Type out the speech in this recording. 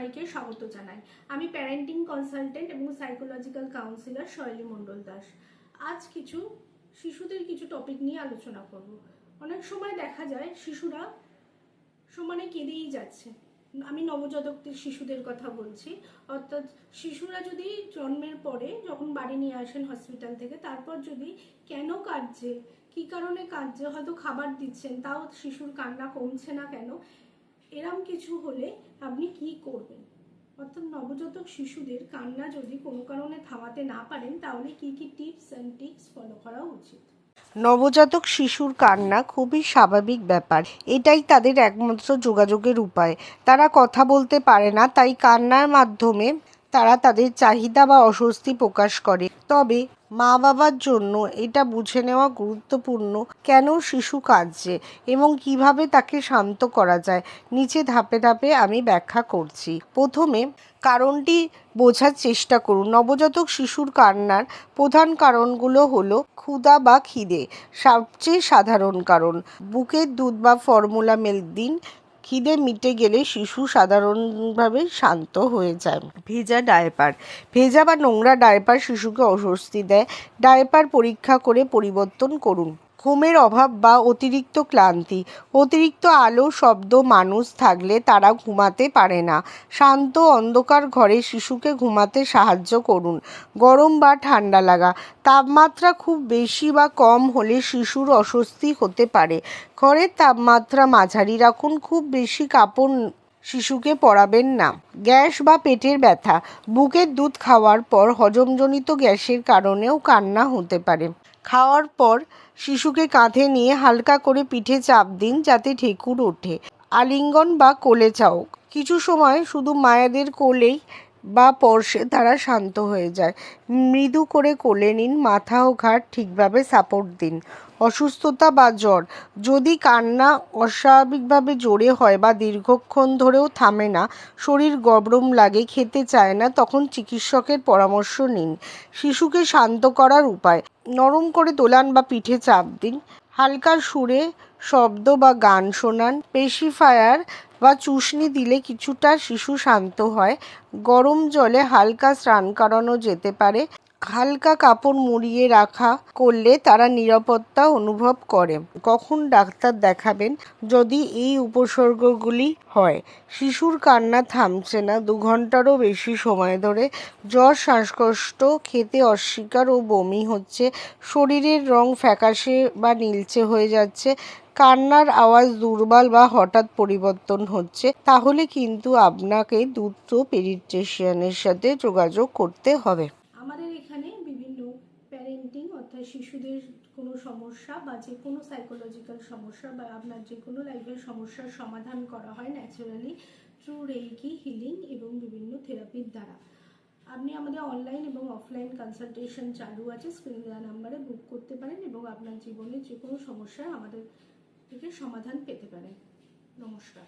সবাইকে স্বাগত জানাই। আমি প্যারেন্টিং কনসালটেন্ট এবং সাইকোলজিক্যাল কাউন্সিলর শৈলী মণ্ডল দাস। আজ শিশুদের কিছু টপিক নিয়ে আলোচনা করব। অনেক সময় দেখা যায় শিশুরা সমানে কেঁদেই যাচ্ছে। আমি নবজাতক শিশুদের কথা বলছি। অর্থাৎ শিশুরা যদি জন্মের পরে যখন বাড়ি নিয়ে আসেন হসপিটাল থেকে, তারপর যদি কেন কাঁদছে, কী কারণে কাঁদছে, হয়তো খাবার দিচ্ছেন তাও শিশুর কান্না কমছে না কেন, এরম কিছু হলে আপনি কি করবেন? অর্থাৎ নবজাতক শিশুদের কান্না যদি কোনো কারণে থামাতে না পারেন, তাহলে কি কি টিপস অ্যান্ড ট্রিক্স ফলো করা উচিত? নবজাতক শিশুর কান্না খুবই স্বাভাবিক ব্যাপার। এটাই তাদের একমাত্র যোগাযোগের উপায়। তারা কথা বলতে পারে না, তাই কান্নার মাধ্যমে তারা তাদের চাহিদা বা অস্বস্তি প্রকাশ করে। তবে মা বাবার জন্য এটা বুঝে নেওয়া গুরুত্বপূর্ণ কেন শিশু কাঁদছে এবং কিভাবে তাকে শান্ত করা যায়। নিচে ধাপে ধাপে আমি ব্যাখ্যা করছি। প্রথমে কারণটি বোঝার চেষ্টা করুন। নবজাতক শিশুর কান্নার প্রধান কারণগুলো হলো ক্ষুধা বা খিদে, সবচেয়ে সাধারণ কারণ। বুকের দুধ বা ফর্মুলা মিল্ক দিন। খিদে মিটে গেলে শিশু সাধারণভাবে শান্ত হয়ে যায়। ভেজা ডায়পার, ভেজা বা নোংরা ডায়পার শিশুকে অস্বস্তি দেয়। ডায়পার পরীক্ষা করে পরিবর্তন করুন। ঘুমের অভাব বা অতিরিক্ত ক্লান্তি, অতিরিক্ত আলো, শব্দ, মানুষ থাকলে তারা ঘুমাতে পারে না। শান্ত অন্ধকার ঘরে শিশুকে ঘুমাতে সাহায্য করুন। গরম বা ঠান্ডা লাগা, তাপমাত্রা খুব বেশি বা কম হলে শিশুর অস্বস্তি হতে পারে। ঘরের তাপমাত্রা মাঝারি রাখুন। খুব বেশি কাপড় শিশুকে পরাবেন না। গ্যাস বা পেটের ব্যথা, বুকের দুধ খাওয়ার পর হজমজনিত গ্যাসের কারণেও কান্না হতে পারে। খাওয়ার পর শিশুকে কাঁধে নিয়ে হালকা করে পিঠে চাপ দিন যাতে ঢেকুর ওঠে। আলিঙ্গন বা কোলে চাও, কিছু সময় শুধু মায়েদের কোলেই বা স্পর্শে তারা শান্ত হয়ে যায়। মৃদু করে কোলে নিন, মাথা ও ঘাড় ঠিকভাবে সাপোর্ট দিন। অসুস্থতা বা জ্বর, যদি কান্না অস্বাভাবিকভাবে জোরে হয় বা দীর্ঘক্ষণ ধরেও থামে না, শরীর গরম লাগে, খেতে চায় না, তখন চিকিৎসকের পরামর্শ নিন। শিশুকে শান্ত করার উপায়: নরম করে দোলান বা পিঠে চাপ দিন। হালকা সুরে শব্দ বা গান শোনান। পেসিফায়ার বা চুষনি দিলে কিছুটা শিশু শান্ত হয়। গরম জলে হালকা স্নান করানো যেতে পারে। হালকা কাপড় মুড়িয়ে রাখা করলে তারা নিরাপত্তা অনুভব করে। কখন ডাক্তার দেখাবেন যদি এই উপসর্গগুলি হয়: শিশুর কান্না থামছে না 2 ঘন্টারও বেশি সময় ধরে, জ্বর, শ্বাসকষ্ট, খেতে অস্বীকার ও বমি হচ্ছে, শরীরের রং ফ্যাকাশে বা নীলচে হয়ে যাচ্ছে, কান্নার আওয়াজ দুর্বল বা হঠাৎ পরিবর্তন হচ্ছে, তাহলে কিন্তু আপনাকে দ্রুত পেডিয়াট্রিশিয়ানের সাথে যোগাযোগ করতে হবে। আমাদের এখানে বিভিন্ন প্যারেন্টিং অর্থাৎ শিশুদের কোনো সমস্যা বা যে কোনো সাইকোলজিক্যাল সমস্যা বা আপনার যে কোনো লাইফের সমস্যার সমাধান করা হয় ন্যাচারালি থ্রু রেইকি, হিলিং এবং বিভিন্ন থেরাপির দ্বারা। আপনি আমাদের অনলাইন এবং অফলাইন কনসালটেশন চালু আছে। স্ক্রিনে দেওয়া নাম্বারে বুক করতে পারেন এবং আপনার জীবনের যে কোনো সমস্যায় আমাদের থেকে সমাধান পেতে পারেন। নমস্কার।